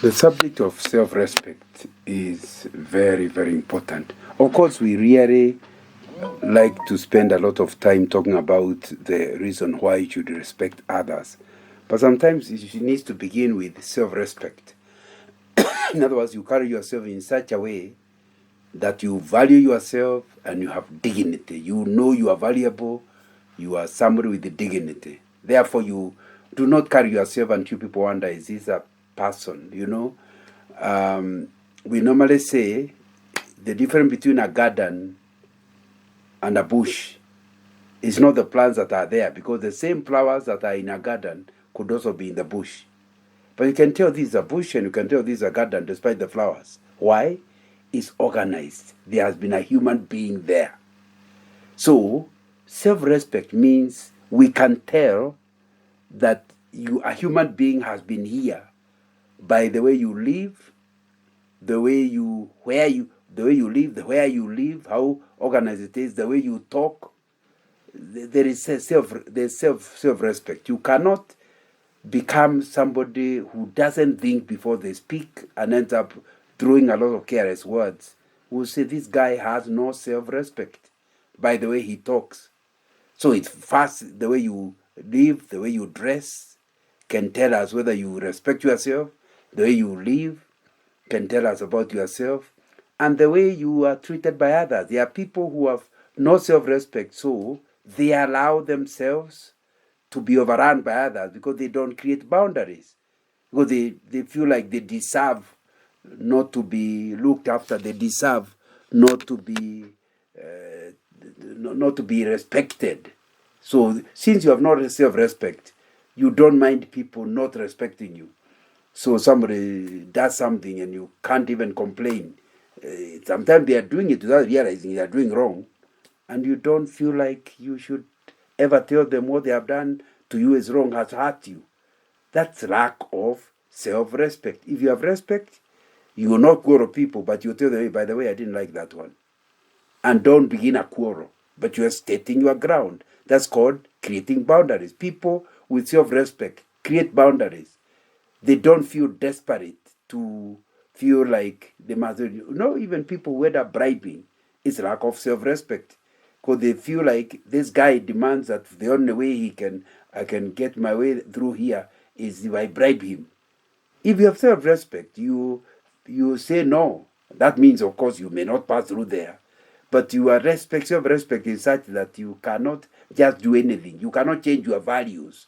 The subject of self-respect is very, very important. Of course, we really like to spend a lot of time talking about the reason why you should respect others. But sometimes it needs to begin with self-respect. In other words, you carry yourself in such a way that you value yourself and you have dignity. You know you are valuable, you are somebody with dignity. Therefore, you do not carry yourself until people wonder, is this a person? We normally say the difference between a garden and a bush is not the plants that are there, because the same flowers that are in a garden could also be in the bush. But you can tell this is a bush and you can tell this is a garden despite the flowers. Why? It's organized. There has been a human being there. So, self-respect means we can tell that a human being has been here by the way you live, the way you live, how organized it is, the way you talk. There is self-respect. You cannot become somebody who doesn't think before they speak and ends up throwing a lot of careless words. We'll say this guy has no self-respect by the way he talks. So it's first the way you live, the way you dress can tell us whether you respect yourself. The way you live can tell us about yourself. And the way you are treated by others. There are people who have no self-respect, so they allow themselves to be overrun by others because they don't create boundaries. Because they feel like they deserve not to be looked after. They deserve not to be respected. So since you have not self-respect, you don't mind people not respecting you. So somebody does something and you can't even complain. Sometimes they are doing it without realizing they are doing wrong, and you don't feel like you should ever tell them what they have done to you is wrong, has hurt you. That's lack of self-respect. If you have respect, you will not quarrel people, but you tell them, hey, by the way, I didn't like that one. And don't begin a quarrel, but you are stating your ground. That's called creating boundaries. People with self-respect create boundaries. They don't feel desperate to feel like they must. Even people who end up bribing, it's lack of self-respect. Because they feel like this guy demands that the only way I can get my way through here is if I bribe him. If you have self-respect, you say no. That means, of course, you may not pass through there. But your self-respect is such that you cannot just do anything. You cannot change your values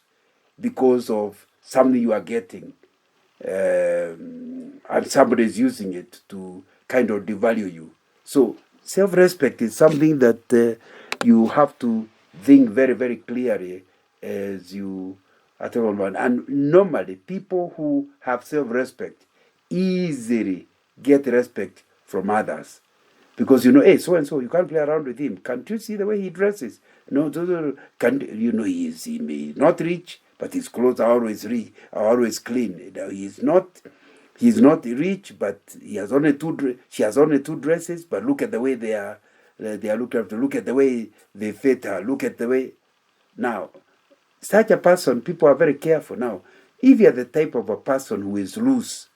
because of something you are getting. And somebody is using it to kind of devalue you. So self-respect is something that you have to think very, very clearly as you are talking about. And normally, people who have self-respect easily get respect from others. Because hey, so and so, you can't play around with him. Can't you see the way he dresses? No, he may not rich, but his clothes are always clean. He's not rich, but she has only two dresses. But look at the way they are looked after. Look at the way they fit her. Look at the way. Now, such a person, people are very careful. Now, if you're the type of a person who is loose,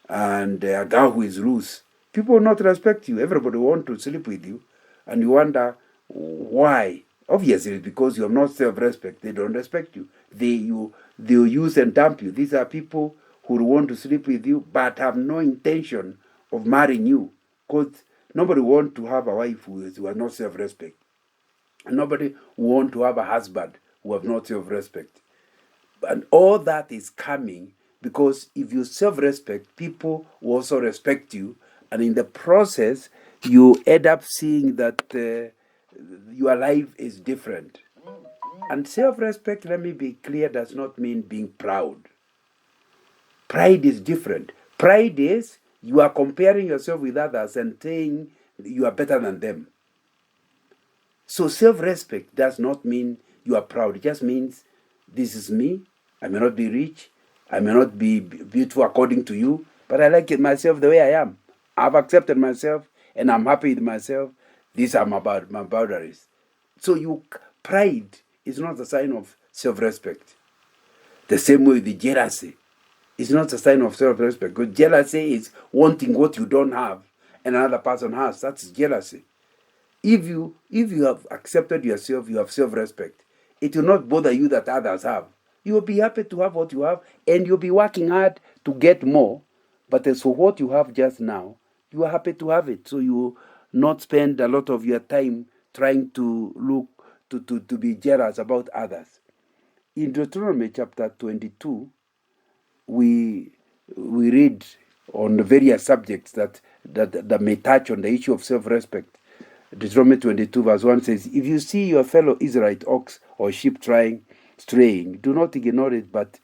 and a girl who is loose, people will not respect you. Everybody want to sleep with you, and you wonder why. Obviously, because you have not self-respect, they don't respect you. They'll use and dump you. These are people who want to sleep with you, but have no intention of marrying you. Because nobody want to have a wife who has not self-respect. And nobody want to have a husband who have not self-respect. And all that is coming because if you self-respect, people will also respect you. And in the process, you end up seeing that your life is different. And self-respect, let me be clear, does not mean being proud. Pride is different. Pride is you are comparing yourself with others and saying you are better than them. So self-respect does not mean you are proud. It just means this is me. I may not be rich. I may not be beautiful according to you, but I like myself the way I am. I've accepted myself and I'm happy with myself. These are my boundaries. So pride is not a sign of self-respect. The same way with the jealousy. It's not a sign of self-respect. Because jealousy is wanting what you don't have and another person has. That's jealousy. If you have accepted yourself, you have self-respect. It will not bother you that others have. You will be happy to have what you have, and you'll be working hard to get more. But as for what you have just now, you are happy to have it. So you will not spend a lot of your time trying to look to be jealous about others. In Deuteronomy chapter 22, we read on the various subjects that may touch on the issue of self-respect. Deuteronomy 22 verse 1 says, if you see your fellow Israelite ox or sheep straying, do not ignore it, but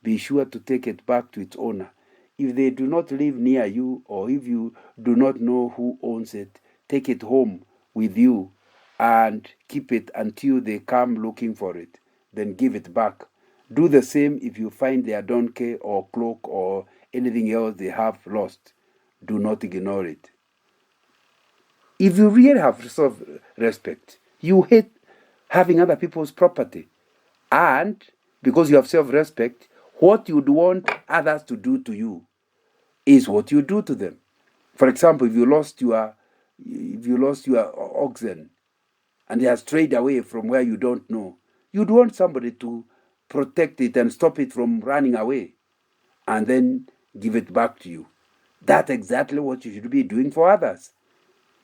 be sure to take it back to its owner. If they do not live near you, or if you do not know who owns it, take it home with you and keep it until they come looking for it. Then give it back. Do the same if you find their donkey or cloak or anything else they have lost. Do not ignore it. If you really have self-respect, you hate having other people's property. And because you have self-respect, what you'd want others to do to you is what you do to them. For example, if you lost your oxen and they are strayed away from where you don't know, you'd want somebody to protect it and stop it from running away and then give it back to you. That's exactly what you should be doing for others.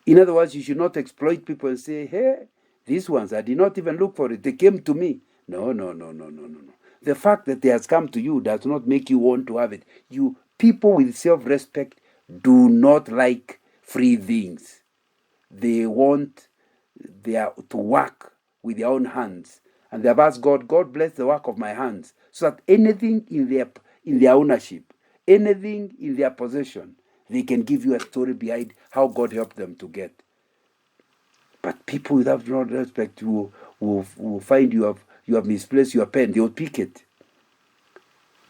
In other words, you should not exploit people and say, hey, these ones, I did not even look for it. They came to me. No. The fact that they has come to you does not make you want to have it. People with self-respect do not like free things. They want to work with their own hands. And they have asked God bless the work of my hands, so that anything in their ownership, anything in their possession, they can give you a story behind how God helped them to get. But people without respect will find you have misplaced your pen. They will pick it.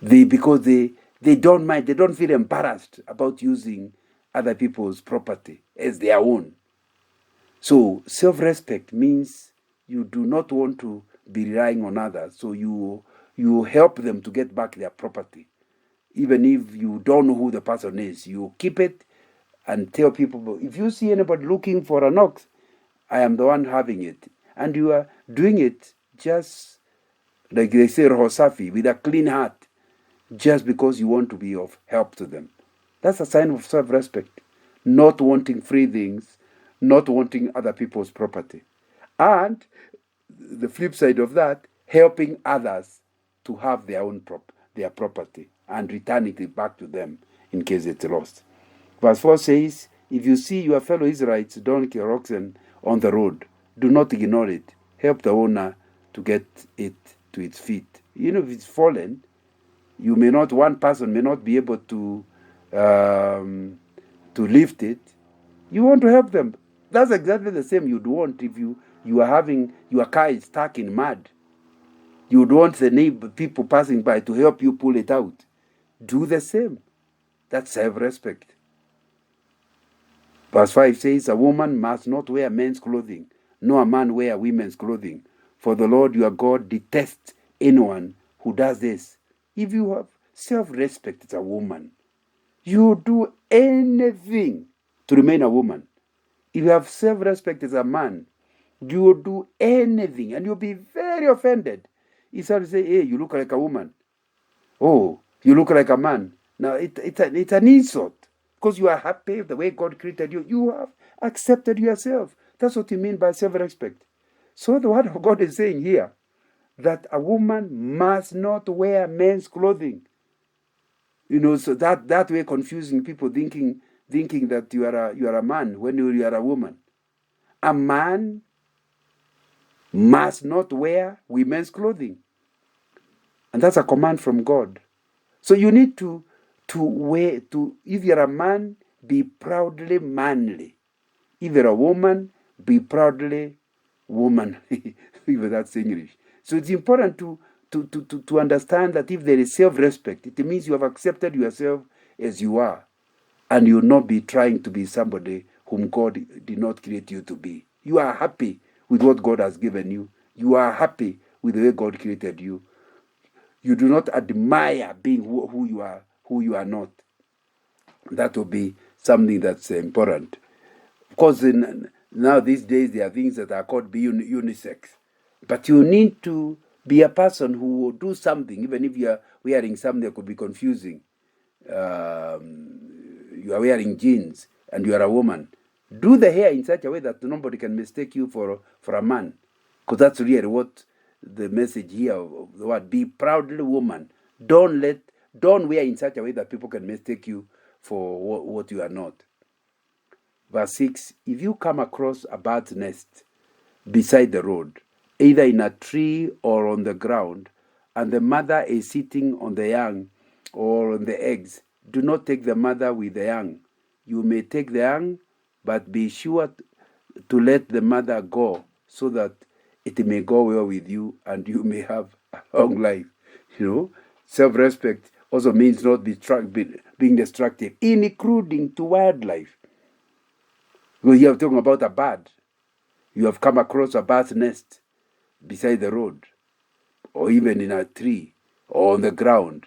Because they don't mind. They don't feel embarrassed about using other people's property as their own. So self-respect means you do not want to be relying on others. So you help them to get back their property. Even if you don't know who the person is, you keep it and tell people, if you see anybody looking for an ox, I am the one having it. And you are doing it just, like they say, roho safi, with a clean heart, just because you want to be of help to them. That's a sign of self-respect. Not wanting free things, not wanting other people's property. And the flip side of that, helping others to have their property and returning it back to them in case it's lost. Verse 4 says, if you see your fellow Israelites, donkey or oxen on the road, do not ignore it. Help the owner to get it to its feet. If it's fallen, one person may not be able to lift it. You want to help them. That's exactly the same you'd want if you are having your car is stuck in mud. You would want the people passing by to help you pull it out. Do the same. That's self-respect. Verse 5 says, a woman must not wear men's clothing, nor a man wear women's clothing. For the Lord your God detests anyone who does this. If you have self-respect as a woman, you do anything to remain a woman. If you have self-respect as a man, you will do anything, and you'll be very offended. If somebody say, hey, you look like a woman. Oh, you look like a man. Now, it's an insult. Because you are happy the way God created you. You have accepted yourself. That's what you mean by self-respect. So the word of God is saying here that a woman must not wear men's clothing. So that way confusing people thinking that you are a man when you are a woman. A man must not wear women's clothing. And that's a command from God. So you need to if you're a man, be proudly manly. If you're a woman, be proudly womanly. If that's English. So it's important to understand that if there is self-respect, it means you have accepted yourself as you are. And you'll not be trying to be somebody whom God did not create you to be. You are happy with what God has given you. You are happy with the way God created you. You do not admire being who you are not. That will be something that's important. Of course, now these days there are things that are called unisex, but you need to be a person who will do something, even if you are wearing something that could be confusing. You are wearing jeans and you are a woman. Do the hair in such a way that nobody can mistake you for a man, because that's really what the message here of the word. Be proudly woman. Don't wear in such a way that people can mistake you for what you are not. Verse 6, if you come across a bird's nest beside the road, either in a tree or on the ground, and the mother is sitting on the young or on the eggs, do not take the mother with the young. You may take the young, but be sure to let the mother go, so that it may go well with you and you may have a long life. Self-respect also means not being destructive, including to wildlife. Because you are talking about a bird. You have come across a bird's nest beside the road, or even in a tree, or on the ground,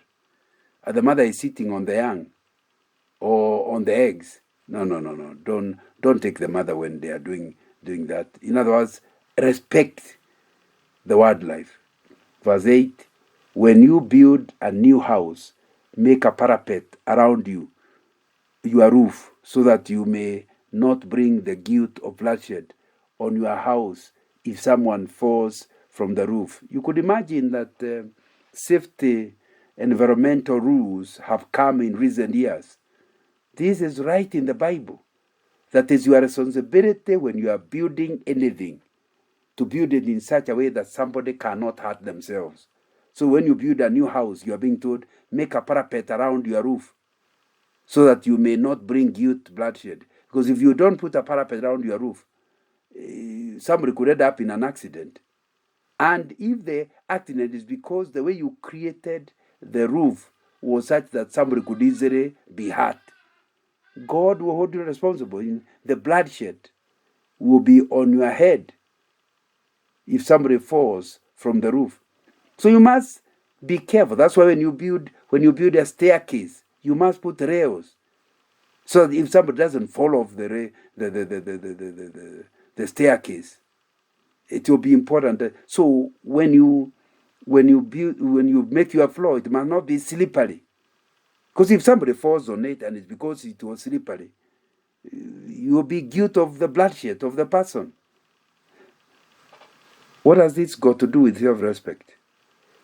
and the mother is sitting on the young, or on the eggs. No. Don't take the mother when they are doing that. In other words, respect the wildlife. Verse 8, when you build a new house, make a parapet around your roof, so that you may not bring the guilt of bloodshed on your house if someone falls from the roof. You could imagine that safety environmental rules have come in recent years. This is right in the Bible. That is your responsibility when you are building anything, to build it in such a way that somebody cannot hurt themselves. So when you build a new house, you are being told, make a parapet around your roof, so that you may not bring guilt, bloodshed. Because if you don't put a parapet around your roof, somebody could end up in an accident. And if the accident is because the way you created the roof was such that somebody could easily be hurt, God will hold you responsible. The bloodshed will be on your head if somebody falls from the roof. So you must be careful. That's why when you build a staircase, you must put rails, so that if somebody doesn't fall off the staircase, it will be important. So when you make your floor, it must not be slippery. Because if somebody falls on it and it's because it was slippery, you will be guilty of the bloodshed of the person. What has this got to do with self-respect?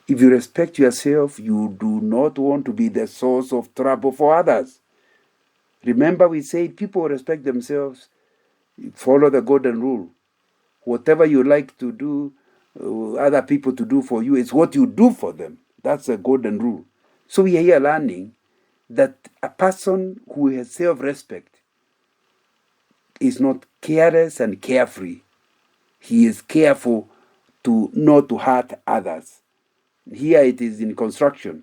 If you respect yourself, you do not want to be the source of trouble for others. Remember, we say people respect themselves, follow the golden rule. Whatever you like to do, other people to do for you, is what you do for them. That's a golden rule. So we are here learning that a person who has self-respect is not careless and carefree. He is careful not to hurt others. Here it is in construction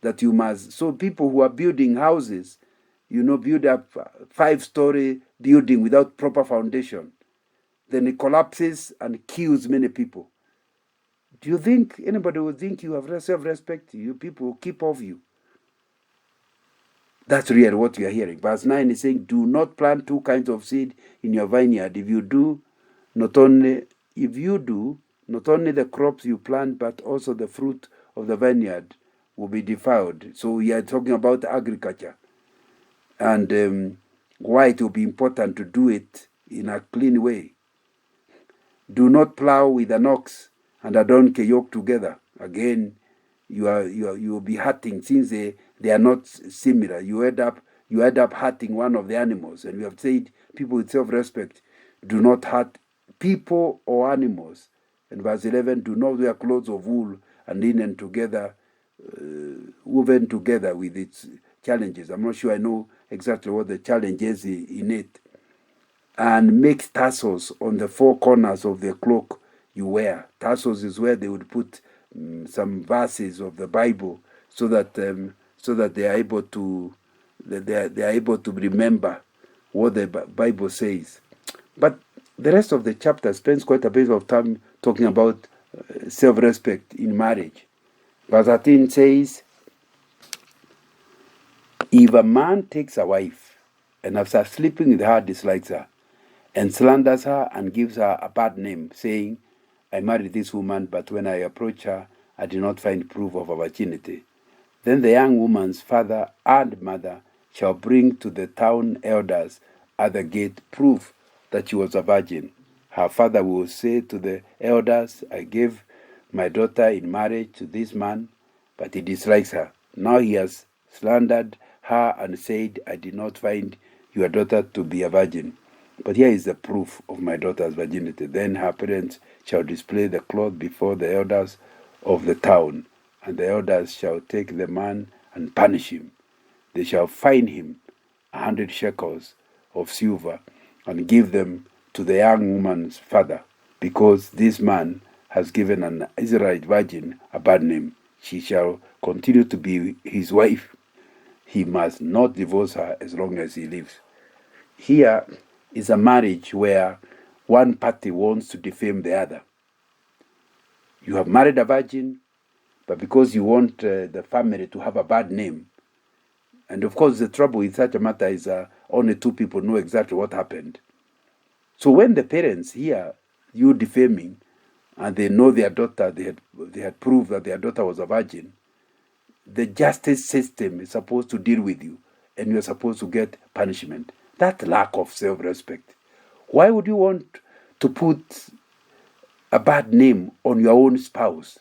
that you must. So people who are building houses, build up a 5-story building without proper foundation, then it collapses and kills many people. Do you think anybody would think you have self-respect? You people keep off you. That's really what you are hearing. Verse 9 is saying, do not plant 2 kinds of seed in your vineyard. If you do, not only the crops you plant, but also the fruit of the vineyard will be defiled. So we are talking about agriculture, and why it will be important to do it in a clean way. Do not plow with an ox and a donkey yoked together. Again, you will be hurting, since they are not similar. You end up hurting one of the animals. And we have said people with self-respect do not hurt people or animals. And verse 11, do not wear clothes of wool and linen together, woven together with its challenges. I'm not sure I know exactly what the challenge is in it. And make tassels on the 4 corners of the cloak you wear. Tassels is where they would put some verses of the Bible, so that they are able to remember what the Bible says. But the rest of the chapter spends quite a bit of time talking about self-respect in marriage. Verse 13 says, if a man takes a wife and after sleeping with her dislikes her and slanders her and gives her a bad name, saying, I married this woman, but when I approach her, I did not find proof of her virginity, then the young woman's father and mother shall bring to the town elders at the gate proof that she was a virgin. Her father will say to the elders, I gave my daughter in marriage to this man, but he dislikes her. Now he has slandered her and said, I did not find your daughter to be a virgin. But here is the proof of my daughter's virginity. Then her parents shall display the cloth before the elders of the town, and the elders shall take the man and punish him. They shall fine him 100 shekels of silver and give them to the young woman's father, because this man has given an Israelite virgin a bad name. She shall continue to be his wife. He must not divorce her as long as he lives. Here is a marriage where one party wants to defame the other. You have married a virgin, but because you want the family to have a bad name, and of course the trouble with such a matter is only two people know exactly what happened. So when the parents hear you defaming, and they know their daughter, they had proved that their daughter was a virgin, the justice system is supposed to deal with you, and you're supposed to get punishment. That lack of self-respect. Why would you want to put a bad name on your own spouse?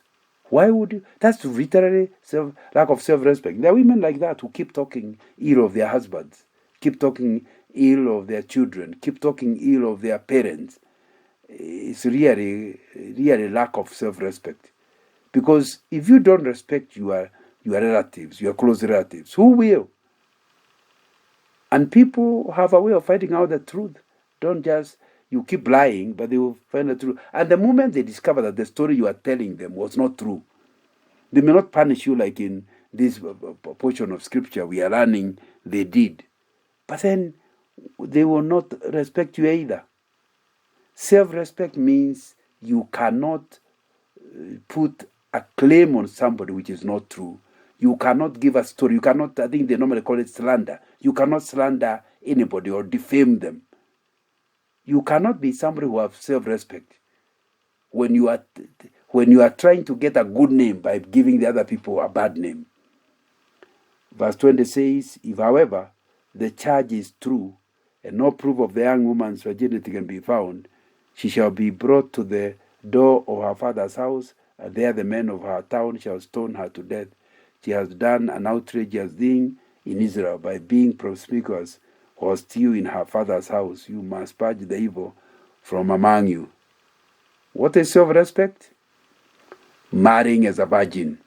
Why would you? That's literally lack of self-respect. There are women like that who keep talking ill of their husbands, keep talking ill of their children, keep talking ill of their parents. It's really lack of self-respect. Because if you don't respect your relatives, your close relatives, who will? And people have a way of finding out the truth. Don't just, you keep lying, but they will find the truth. And the moment they discover that the story you are telling them was not true, they may not punish you like in this portion of scripture we are learning they did. But then they will not respect you either. Self-respect means you cannot put a claim on somebody which is not true. You cannot give a story. You cannot, I think they normally call it slander. You cannot slander anybody or defame them. You cannot be somebody who has self-respect when you are trying to get a good name by giving the other people a bad name. Verse 20 says, if however the charge is true and no proof of the young woman's virginity can be found, she shall be brought to the door of her father's house, and there the men of her town shall stone her to death. She has done an outrageous thing in Israel by being promiscuous or still in her father's house. You must purge the evil from among you. What is self-respect? Marrying as a virgin.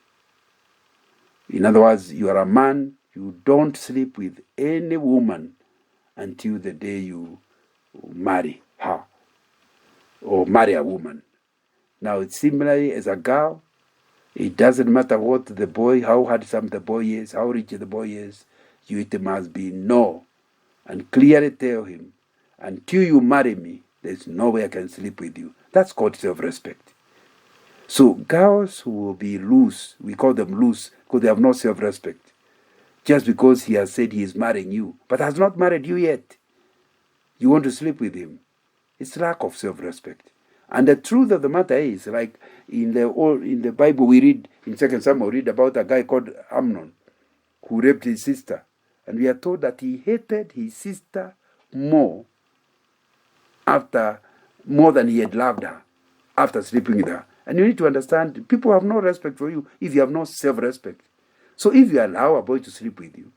In other words, you are a man, you don't sleep with any woman until the day you marry her or marry a woman. Now, similarly, as a girl, it doesn't matter what the boy, how handsome the boy is, how rich the boy is, you it must be no. And clearly tell him, until you marry me, there's no way I can sleep with you. That's called self-respect. So girls who will be loose, we call them loose because they have no self-respect. Just because he has said he is marrying you, but has not married you yet. You want to sleep with him. It's lack of self-respect. And the truth of the matter is, like in the Bible we read, in 2 Samuel, we read about a guy called Amnon who raped his sister. And we are told that he hated his sister more than he had loved her after sleeping with her. And you need to understand, people have no respect for you if you have no self-respect. So if you allow a boy to sleep with you,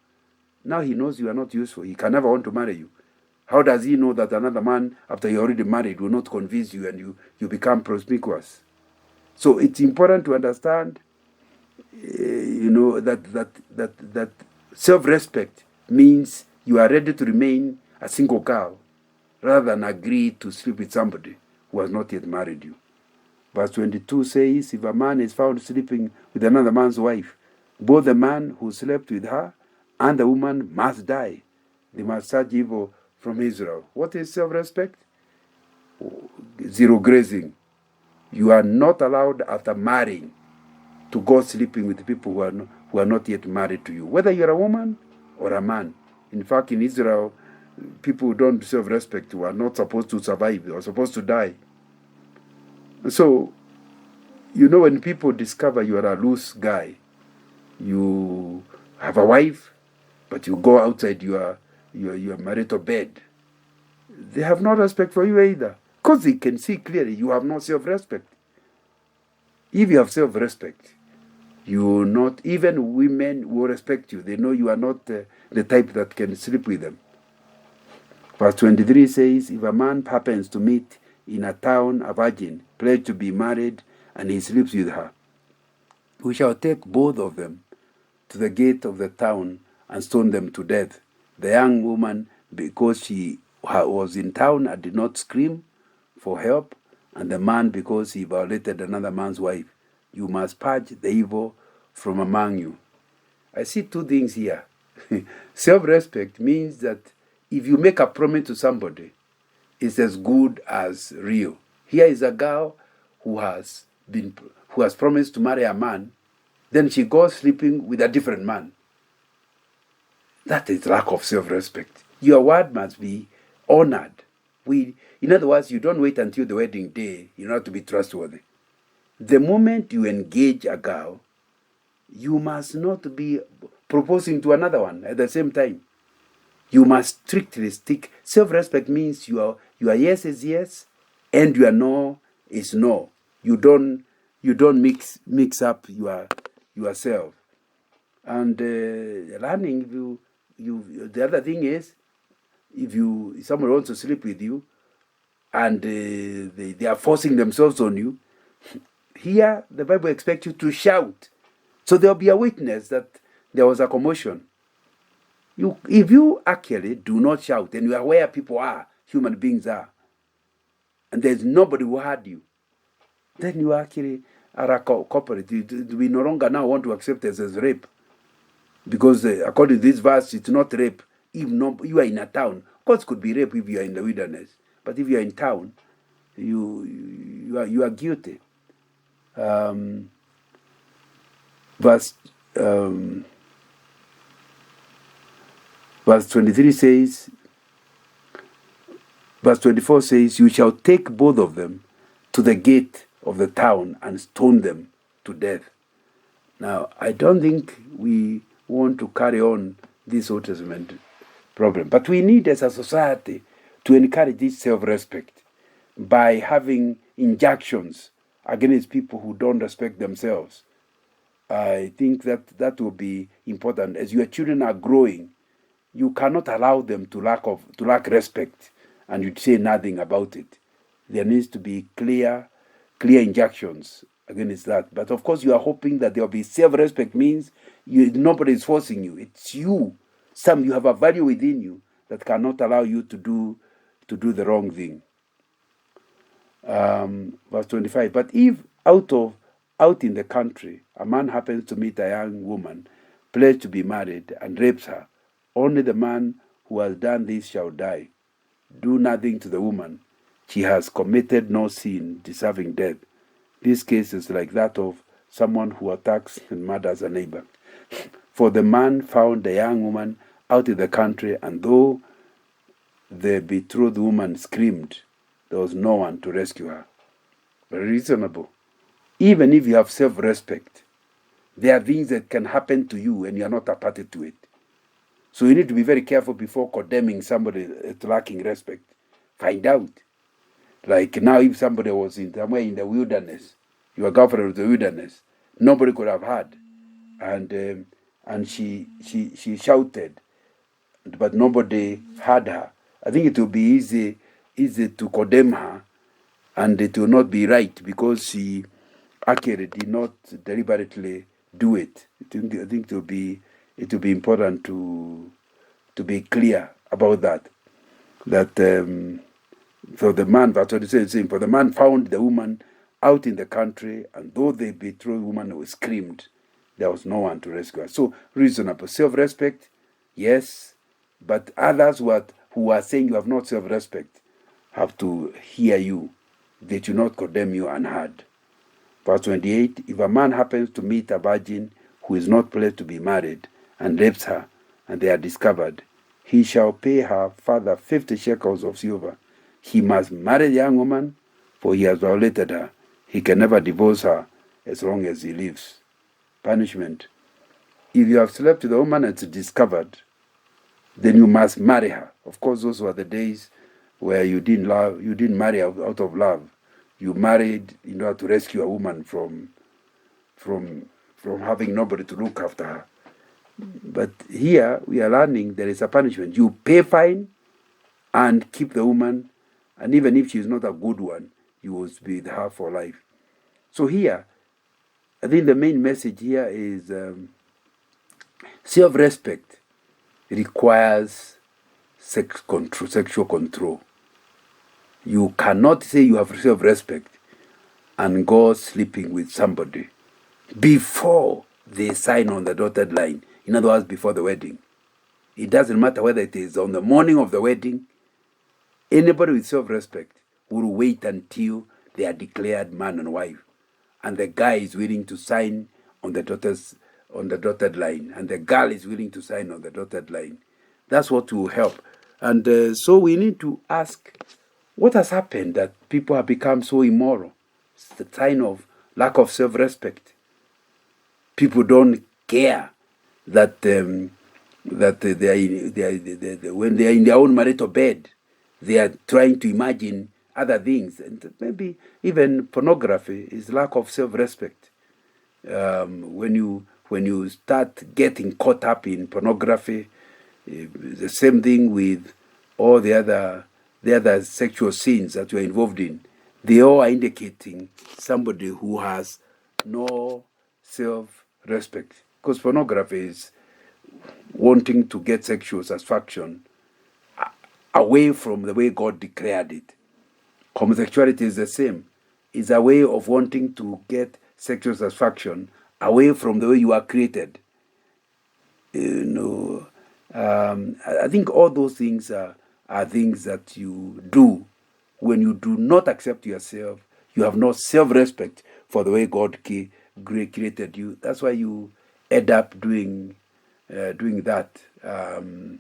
now he knows you are not useful. He can never want to marry you. How does he know that another man, after you're already married, will not convince you and you become promiscuous? So it's important to understand, that self-respect means you are ready to remain a single girl rather than agree to sleep with somebody who has not yet married you. Verse 22 says, if a man is found sleeping with another man's wife, both the man who slept with her and the woman must die. They must search evil from Israel. What is self-respect? Zero grazing. You are not allowed after marrying to go sleeping with people who are not yet married to you, whether you're a woman or a man. In fact, in Israel, people who don't deserve respect who are not supposed to survive, they are supposed to die. So, when people discover you are a loose guy, you have a wife, but you go outside your marital bed, they have no respect for you either, because they can see clearly you have no self-respect. If you have self-respect, you will not, even women will respect you. They know you are not the type that can sleep with them. Verse 23 says, if a man happens to meet in a town a virgin, pledged to be married, and he sleeps with her, we shall take both of them to the gate of the town and stone them to death. The young woman, because she was in town and did not scream for help, and the man, because he violated another man's wife. You must purge the evil from among you. I see two things here. Self-respect means that if you make a promise to somebody, it's as good as real. Here is a girl who has promised to marry a man, then she goes sleeping with a different man. That is lack of self-respect. Your word must be honored. In other words, you don't wait until the wedding day in order to be trustworthy. The moment you engage a girl, you must not be proposing to another one at the same time. You must strictly stick. Self-respect means your yes is yes, and your no is no. You don't mix up yourself. And learning, the other thing is, if someone wants to sleep with you, and they are forcing themselves on you, here the Bible expects you to shout. So there'll be a witness that there was a commotion. If you actually do not shout, and you are where people are, human beings are, and there's nobody who heard you, then you actually are a culprit. We no longer now want to accept this as rape. Because according to this verse, it's not rape if you are in a town. Of course, it could be rape if you are in the wilderness. But if you are in town, you are guilty. Verse 23 says, verse 24 says, you shall take both of them to the gate of the town and stone them to death. Now, I don't think we want to carry on this Old Testament problem, but we need as a society to encourage this self-respect by having injunctions against people who don't respect themselves. I think that will be important. As your children are growing, you cannot allow them to lack respect, and you say nothing about it. There needs to be clear injunctions against that. But of course, you are hoping that there will be self-respect. Means nobody is forcing you. It's you. You have a value within you that cannot allow you to do the wrong thing. Verse 25. But if out in the country, a man happens to meet a young woman, pledged to be married, and rapes her, only the man who has done this shall die. Do nothing to the woman. She has committed no sin deserving death. This case is like that of someone who attacks and murders a neighbor. For the man found the young woman out in the country, and though the betrothed woman screamed, there was no one to rescue her. Very reasonable. Even if you have self-respect, there are things that can happen to you and you are not a party to it. So you need to be very careful before condemning somebody lacking respect. Find out. Like now, if somebody was somewhere in the wilderness, your girlfriend was in the wilderness, nobody could have heard, and she shouted, but nobody heard her. I think it will be easy to condemn her, and it will not be right because she actually did not deliberately do it. I think it will be important to be clear about that. So the man, that's what it says, for the man found the woman out in the country, and though the betrothed woman screamed, there was no one to rescue her. So reasonable. Self-respect, yes, but others who are saying you have not self-respect have to hear you. They do not condemn you unheard. Verse 28, if a man happens to meet a virgin who is not pledged to be married and rapes her, and they are discovered, he shall pay her father 50 shekels of silver. He must marry the young woman, for he has violated her. He can never divorce her as long as he lives. Punishment. If you have slept with a woman and it's discovered, then you must marry her. Of course, those were the days where you didn't marry out of love. You married in order to rescue a woman from having nobody to look after her. But here we are learning there is a punishment. You pay fine and keep the woman, and even if she is not a good one, you will be with her for life. So here, I think the main message here is self-respect requires sexual control. You cannot say you have self-respect and go sleeping with somebody before they sign on the dotted line. In other words, before the wedding. It doesn't matter whether it is on the morning of the wedding. Anybody with self-respect will wait until they are declared man and wife, and the guy is willing to sign on the dotted line, and the girl is willing to sign on the dotted line. That's what will help. And so we need to ask, what has happened that people have become so immoral? It's the sign of lack of self-respect. People don't care that when they are in their own marital bed, they are trying to imagine other things, and maybe even pornography is lack of self-respect. When you start getting caught up in pornography, the same thing with all the other sexual sins that you are involved in, they all are indicating somebody who has no self-respect. Because pornography is wanting to get sexual satisfaction away from the way God declared it. Homosexuality is the same. It's a way of wanting to get sexual satisfaction away from the way you are created. I think all those things are things that you do when you do not accept yourself. You have no self-respect for the way God created you. That's why you end up doing that. And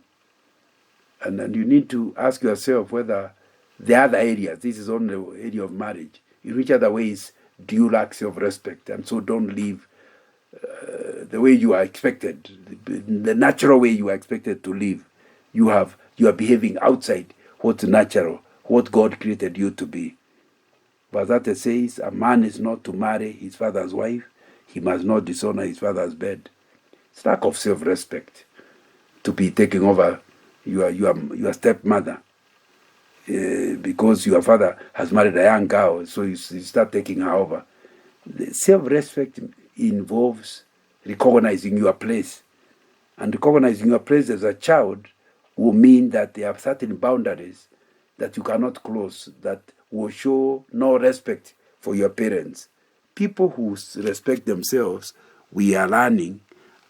you need to ask yourself whether the other areas, this is only the area of marriage, in which other ways do you lack self-respect, and so don't live the way you are expected, the natural way you are expected to live. You are behaving outside what's natural, what God created you to be. Verse 30 says, a man is not to marry his father's wife, he must not dishonor his father's bed. It's lack of self-respect to be taking over your stepmother because your father has married a young girl, so you start taking her over. The self-respect involves recognizing your place, and recognizing your place as a child will mean that there are certain boundaries that you cannot cross, that will show no respect for your parents. People who respect themselves, we are learning,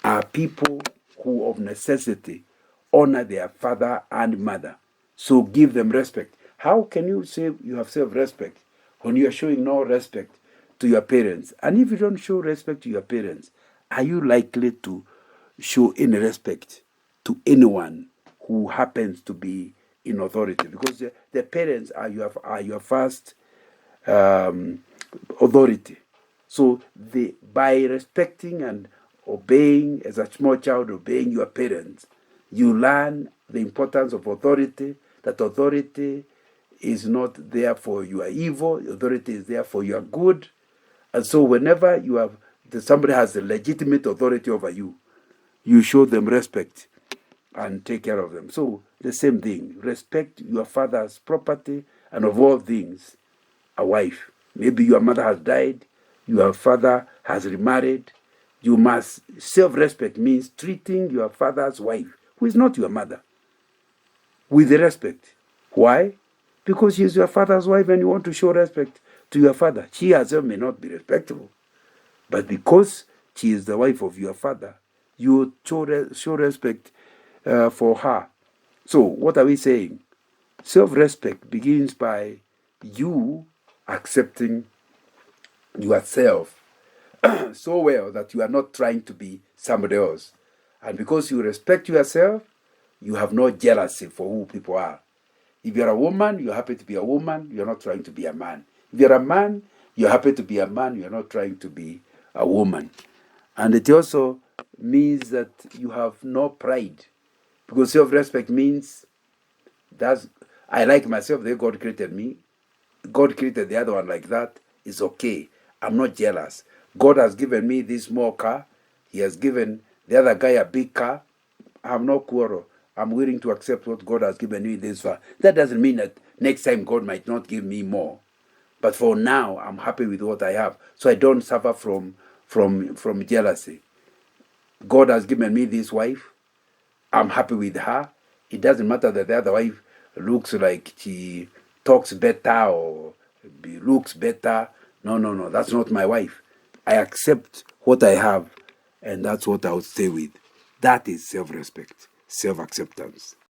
are people who of necessity honor their father and mother. So give them respect. How can you say you have self-respect when you are showing no respect to your parents? And if you don't show respect to your parents, are you likely to show any respect to anyone who happens to be in authority? Because the parents are your first authority. So by respecting and obeying, as a small child, obeying your parents, you learn the importance of authority, that authority is not there for your evil, authority is there for your good. And so whenever somebody has a legitimate authority over you, you show them respect and take care of them. So the same thing, respect your father's property, and of all things, a wife. Maybe your mother has died, your father has remarried. You must, self-respect means treating your father's wife, who is not your mother, with respect. Why? Because she is your father's wife and you want to show respect to your father. She herself may not be respectable, but because she is the wife of your father, you show respect for her. So what are we saying? Self-respect begins by you accepting yourself so well that you are not trying to be somebody else. And because you respect yourself, you have no jealousy for who people are. If you're a woman, you're happy to be a woman, you're not trying to be a man. If you're a man, you're happy to be a man, you're not trying to be a woman. And it also means that you have no pride. Because self-respect means that's I like myself, the way God created me. God created the other one like that. It's okay. I'm not jealous. God has given me this small car. He has given the other guy a big car. I have no quarrel. I'm willing to accept what God has given me this far. That doesn't mean that next time God might not give me more. But for now, I'm happy with what I have. So I don't suffer from jealousy. God has given me this wife. I'm happy with her. It doesn't matter that the other wife looks like she talks better or looks better. No, no, no. That's not my wife. I accept what I have, and that's what I would stay with. That is self respect, self acceptance.